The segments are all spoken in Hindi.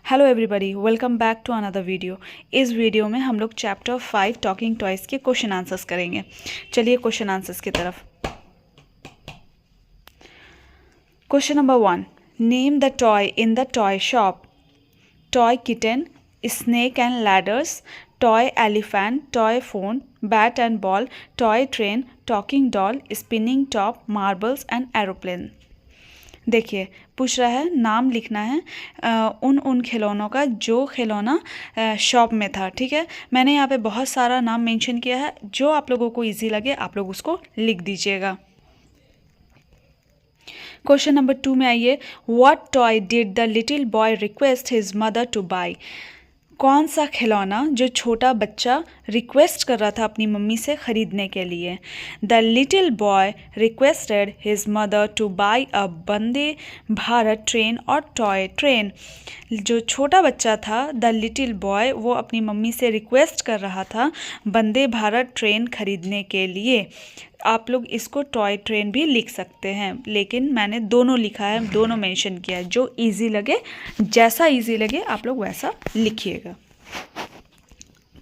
Hello everybody, welcome back to another video. इस वीडियो में हम लोग चैप्टर 5 टॉकिंग टॉयज़ के क्वेश्चन आंसर्स करेंगे। चलिए क्वेश्चन आंसर्स की तरफ। Question number 1, name the toy in the toy shop. Toy kitten, snake and ladders, toy elephant, toy phone, bat and ball, toy train, talking doll, spinning top, marbles and aeroplane. देखिए, पूछ रहा है नाम लिखना है उन खिलौनों का जो खिलौना शॉप में था। ठीक है, मैंने यहाँ पे बहुत सारा नाम मेंशन किया है, जो आप लोगों को इजी लगे आप लोग उसको लिख दीजिएगा। क्वेश्चन नंबर 2 में आइए। What toy did the little boy request his mother to buy. कौन सा खिलौना जो छोटा बच्चा रिक्वेस्ट कर रहा था अपनी मम्मी से ख़रीदने के लिए। The little boy requested his mother to buy a Vande Bharat train और टॉय ट्रेन। जो छोटा बच्चा था, द लिटिल बॉय, वो अपनी मम्मी से रिक्वेस्ट कर रहा था वंदे भारत ट्रेन खरीदने के लिए। आप लोग इसको टॉय ट्रेन भी लिख सकते हैं, लेकिन मैंने दोनों लिखा है, दोनों मेंशन किया है। जो इजी लगे, जैसा इजी लगे आप लोग वैसा लिखिएगा।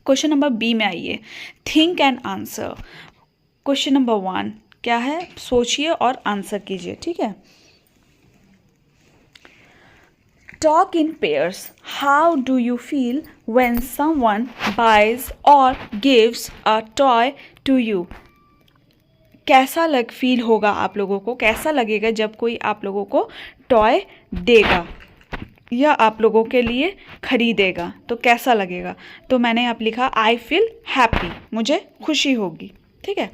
क्वेश्चन नंबर बी में आइए। Think and answer. Question number 1 क्या है, सोचिए और आंसर कीजिए। ठीक है। Talk in pairs. How do you feel when someone buys or gives a toy to you? कैसा फील होगा आप लोगों को, कैसा लगेगा जब कोई आप लोगों को टॉय देगा या आप लोगों के लिए खरीदेगा, तो कैसा लगेगा। तो मैंने यहाँ लिखा आई फील हैप्पी, मुझे खुशी होगी। ठीक है।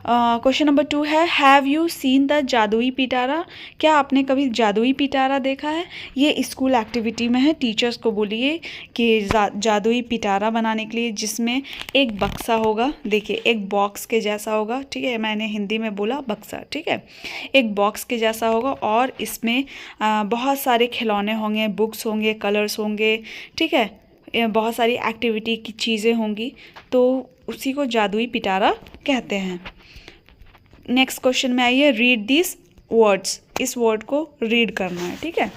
क्वेश्चन नंबर 2 है, हैव यू सीन द जादुई पिटारा। क्या आपने कभी जादुई पिटारा देखा है। ये स्कूल एक्टिविटी में है। टीचर्स को बोलिए कि जादुई पिटारा बनाने के लिए, जिसमें एक बक्सा होगा। देखिए, एक बॉक्स के जैसा होगा। ठीक है, मैंने हिंदी में बोला बक्सा। ठीक है, एक बॉक्स के जैसा होगा और इसमें बहुत सारे खिलौने होंगे, बुक्स होंगे, कलर्स होंगे। ठीक है, बहुत सारी एक्टिविटी की चीज़ें होंगी, तो उसी को जादुई पिटारा कहते हैं। नेक्स्ट क्वेश्चन में आइए। Read this words. इस वर्ड को रीड करना है। ठीक है।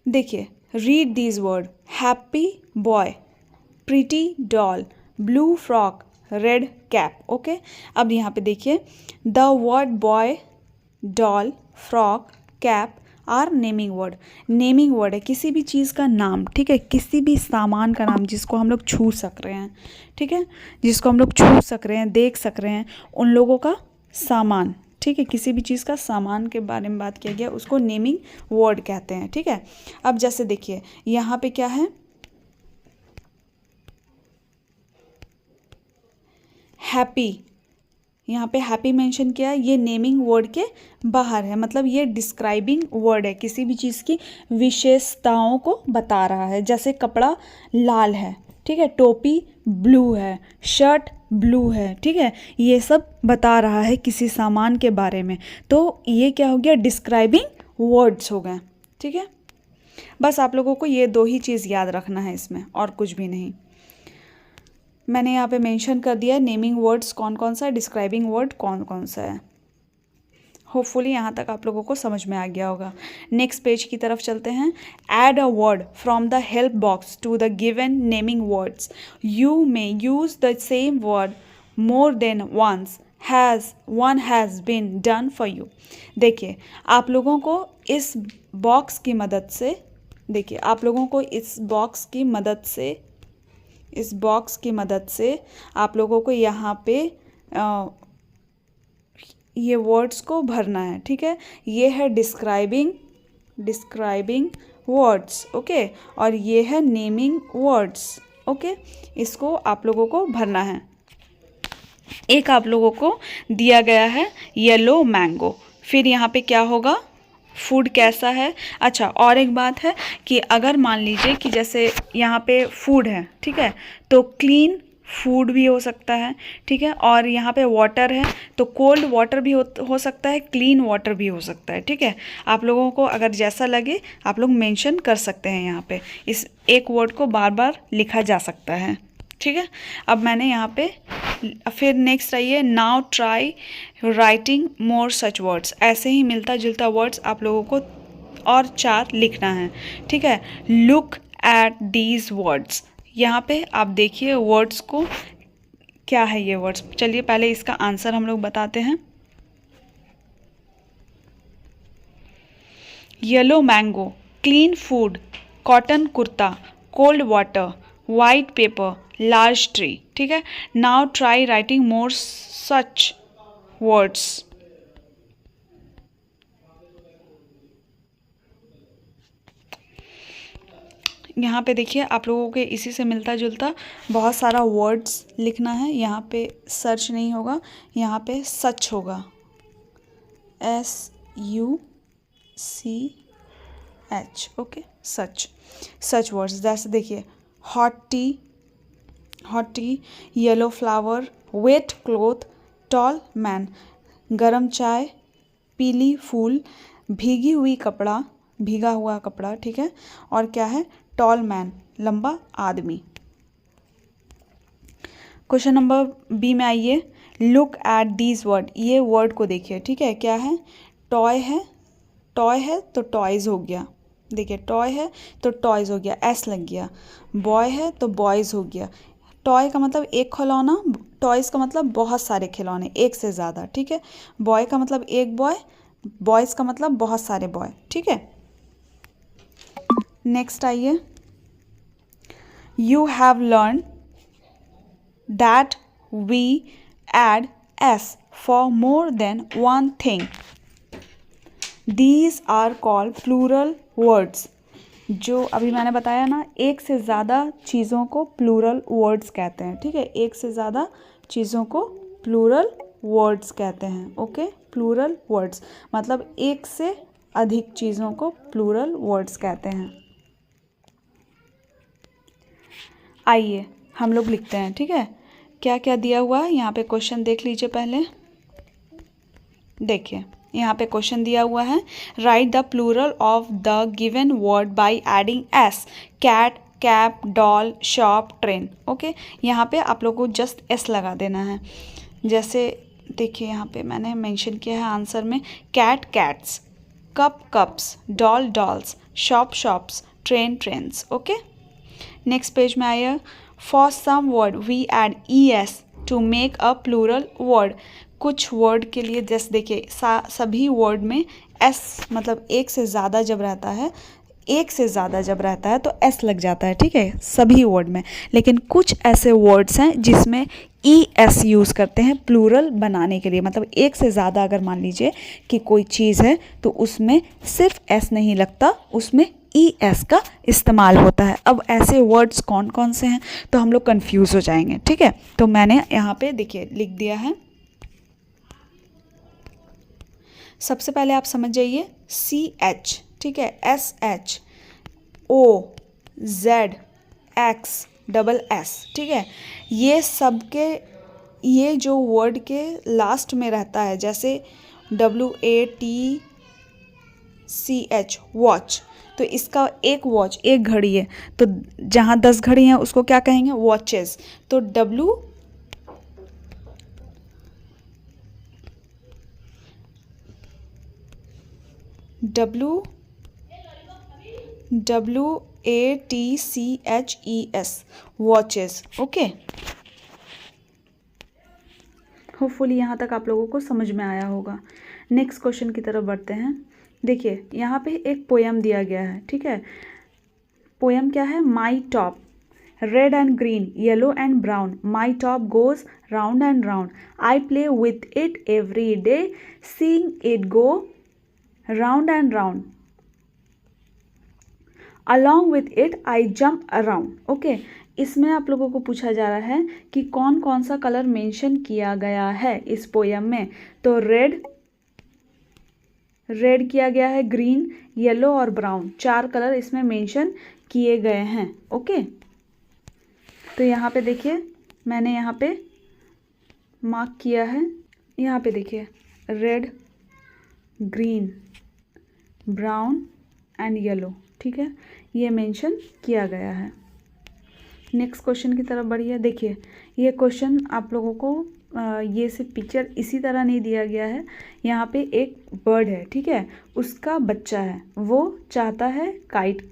देखिए, read this word. Happy boy, pretty doll, blue frock, red cap. Okay, अब यहाँ पे देखिए, the word boy, doll, frock, cap are naming word. Naming word है किसी भी चीज़ का नाम। ठीक है, किसी भी सामान का नाम जिसको हम लोग छू सक रहे हैं। ठीक है, जिसको हम लोग छू सक रहे हैं, देख सक रहे हैं, उन लोगों का सामान। ठीक है, किसी भी चीज़ का सामान के बारे में बात किया गया, उसको नेमिंग वर्ड कहते हैं। ठीक है, अब जैसे देखिए यहाँ पे क्या है, हैप्पी। यहाँ पे हैप्पी मेंशन किया है, ये नेमिंग वर्ड के बाहर है, मतलब ये डिस्क्राइबिंग वर्ड है, किसी भी चीज़ की विशेषताओं को बता रहा है। जैसे कपड़ा लाल है, ठीक है, टोपी ब्लू है, शर्ट ब्लू है। ठीक है, ये सब बता रहा है किसी सामान के बारे में, तो ये क्या हो गया, डिस्क्राइबिंग वर्ड्स हो गए। ठीक है, बस आप लोगों को ये 2 ही चीज़ याद रखना है इसमें, और कुछ भी नहीं। मैंने यहाँ पे मेंशन कर दिया है नेमिंग वर्ड्स कौन कौन सा है, डिस्क्राइबिंग वर्ड कौन कौन सा है। होपफुली यहाँ तक आप लोगों को समझ में आ गया होगा। नेक्स्ट पेज की तरफ चलते हैं। Add a word from the help box to the given naming words. You may use the same word more than once, one has been done for you. देखिए, आप लोगों को इस बॉक्स की मदद से, देखिए आप लोगों को इस बॉक्स की मदद से आप लोगों को यहाँ पे ये वर्ड्स को भरना है। ठीक है, ये है डिस्क्राइबिंग वर्ड्स। ओके, और ये है नेमिंग वर्ड्स। ओके, इसको आप लोगों को भरना है। एक आप लोगों को दिया गया है येलो मैंगो। फिर यहाँ पे क्या होगा, फूड कैसा है। अच्छा, और एक बात है कि अगर मान लीजिए कि जैसे यहाँ पे फूड है, ठीक है, तो क्लीन फूड भी हो सकता है। ठीक है, और यहाँ पे वाटर है, तो कोल्ड वाटर भी हो सकता है, क्लीन वाटर भी हो सकता है। ठीक है, आप लोगों को अगर जैसा लगे आप लोग मेंशन कर सकते हैं। यहाँ पे इस एक वर्ड को बार बार लिखा जा सकता है। ठीक है, अब मैंने यहाँ पे फिर नेक्स्ट आइए, नाउ ट्राई राइटिंग मोर सच वर्ड्स। ऐसे ही मिलता जुलता वर्ड्स आप लोगों को और 4 लिखना है, ठीक है। लुक एट दीज वर्ड्स, यहाँ पे आप देखिए वर्ड्स को, क्या है ये वर्ड्स। चलिए पहले इसका आंसर हम लोग बताते हैं। Yellow mango, clean food, cotton kurta, cold water, white paper, large tree, ठीक है। नाउ ट्राई राइटिंग मोर सच वर्ड्स। यहाँ पे देखिए आप लोगों के इसी से मिलता जुलता बहुत सारा वर्ड्स लिखना है। यहाँ पे सर्च नहीं होगा, यहाँ पे सच होगा, SUCH, ओके, सच, सच वर्ड्स। जैसे देखिए hot T, yellow flower, wet cloth, tall man, गरम चाय, पीली फूल, भीगा हुआ कपड़ा, ठीक है। और क्या है, टॉल मैन, लंबा आदमी। क्वेश्चन नंबर बी में आइए, लुक एट दीज वर्ड। ये वर्ड को देखिए, ठीक है। क्या है, टॉय है तो टॉयज़ हो गया, देखिए टॉय है तो टॉयज़ हो गया, एस लग गया। बॉय है तो बॉयज़ हो गया। टॉय का मतलब एक खिलौना, टॉयज़ का मतलब बहुत सारे खिलौने, एक से ज़्यादा, ठीक है। बॉय का मतलब एक बॉय, बॉयज़ का मतलब बहुत सारे बॉय, ठीक है। नेक्स्ट आइए, you have learn that we add s for more than one thing. These are called plural words. जो अभी मैंने बताया ना, एक से ज़्यादा चीज़ों को प्लूरल वर्ड्स कहते हैं, ठीक है। एक से ज़्यादा चीज़ों को प्लूरल वर्ड्स कहते हैं, ओके। प्लूरल वर्ड्स मतलब एक से अधिक चीज़ों को प्लूरल वर्ड्स कहते हैं। आइए हम लोग लिखते हैं, ठीक है। क्या क्या दिया हुआ है यहाँ पे, क्वेश्चन देख लीजिए पहले। देखिए यहाँ पे क्वेश्चन दिया हुआ है, write the plural of the given word by adding s. Cat, cap, doll, shop, train, okay. यहाँ पे आप लोग को जस्ट एस लगा देना है। जैसे देखिए यहाँ पे मैंने मेंशन किया है आंसर में, cat cats, cup cups, doll dolls, shop shops, train trains, okay. Next page में आइए, for some word we add ES to make a plural word. कुछ वर्ड के लिए जैसे देखिए सभी वर्ड में एस मतलब एक से ज़्यादा जब रहता है तो एस लग जाता है, ठीक है, सभी वर्ड में। लेकिन कुछ ऐसे वर्ड्स हैं जिसमें ES यूज़ करते हैं प्लूरल बनाने के लिए। मतलब एक से ज़्यादा अगर मान लीजिए कि कोई चीज़ है तो उसमें सिर्फ एस नहीं लगता, उसमें ES का इस्तेमाल होता है। अब ऐसे वर्ड्स कौन कौन से हैं तो हम लोग कंफ्यूज हो जाएंगे, ठीक है। तो मैंने यहाँ पे देखिए लिख दिया है। सबसे पहले आप समझ जाइए, CH, ठीक है, SH, OZX ठीक है। ये सब के, ये जो वर्ड के लास्ट में रहता है, जैसे WATCH, वॉच, तो इसका एक वॉच, एक घड़ी है, तो जहाँ 10 घड़ी हैं उसको क्या कहेंगे, वॉचेस। तो WATCHES, वॉचेस, ओके। होपफुली यहाँ तक आप लोगों को समझ में आया होगा। नेक्स्ट क्वेश्चन की तरफ बढ़ते हैं। देखिए यहाँ पे एक पोयम दिया गया है, ठीक है। पोयम क्या है, my top, red and green, yellow and brown, my top goes round and round, I play with it every day, seeing it go round and round, along with it I jump around, okay. इसमें आप लोगों को पूछा जा रहा है कि कौन कौन सा कलर मेंशन किया गया है इस पोयम में। तो रेड किया गया है, ग्रीन, येलो और ब्राउन, 4 कलर इसमें मेंशन किए गए हैं, ओके। तो यहाँ पे देखिए मैंने यहाँ पे मार्क किया है, यहाँ पे देखिए red, green, brown and yellow, ठीक है, ये मेंशन किया गया है। नेक्स्ट क्वेश्चन की तरफ बढ़िए। देखिए ये क्वेश्चन आप लोगों को ये सिर्फ पिक्चर इसी तरह नहीं दिया गया है। यहाँ पे एक बर्ड है, ठीक है, उसका बच्चा है, वो चाहता है काइट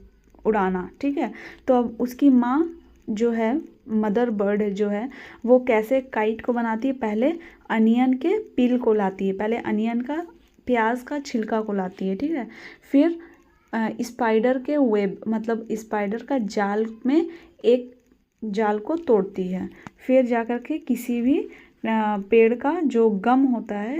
उड़ाना, ठीक है। तो अब उसकी माँ जो है, मदर बर्ड जो है, वो कैसे काइट को बनाती है, पहले अनियन के पील को लाती है, पहले अनियन का, प्याज का छिलका को लाती है, ठीक है। फिर स्पाइडर के वेब, मतलब स्पाइडर का जाल में एक जाल को तोड़ती है, फिर जाकर के किसी भी पेड़ का जो गम होता है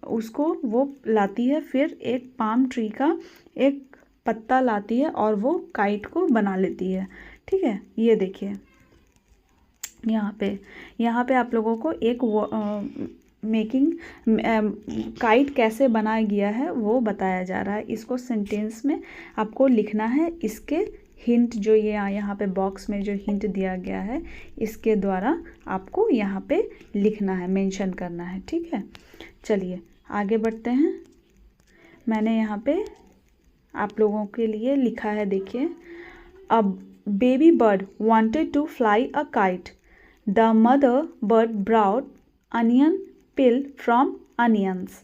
उसको वो लाती है, फिर एक पाम ट्री का एक पत्ता लाती है और वो काइट को बना लेती है, ठीक है। ये देखिए यहाँ पे आप लोगों को एक मेकिंग काइट कैसे बनाया गया है वो बताया जा रहा है। इसको सेंटेंस में आपको लिखना है। इसके हिंट जो ये यहाँ पे बॉक्स में जो हिंट दिया गया है, इसके द्वारा आपको यहाँ पे लिखना है, मेंशन करना है, ठीक है। चलिए आगे बढ़ते हैं। मैंने यहाँ पे आप लोगों के लिए लिखा है, देखिए। A baby bird wanted to fly a kite. The mother bird brought onion peel from onions.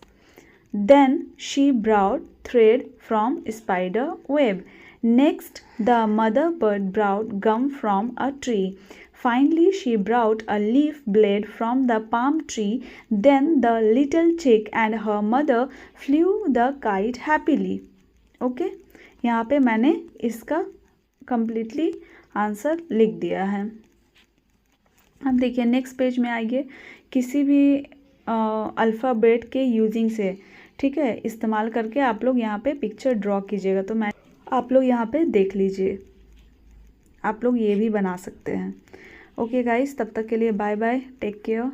Then she brought thread from spider web. Next, the mother bird brought gum from a tree. Finally, she brought a leaf blade from the palm tree. Then the little chick and her mother flew the kite happily. Okay? यहाँ पे मैंने इसका completely आंसर लिख दिया है। अब देखिए नेक्स्ट पेज में आइए। किसी भी अल्फ़ाबेट के यूजिंग से, ठीक है, इस्तेमाल करके आप लोग यहाँ पे पिक्चर ड्रॉ कीजिएगा। तो मैं आप लोग यहाँ पे देख लीजिए, आप लोग ये भी बना सकते हैं। ओके गाइस, तब तक के लिए बाय बाय, टेक केयर।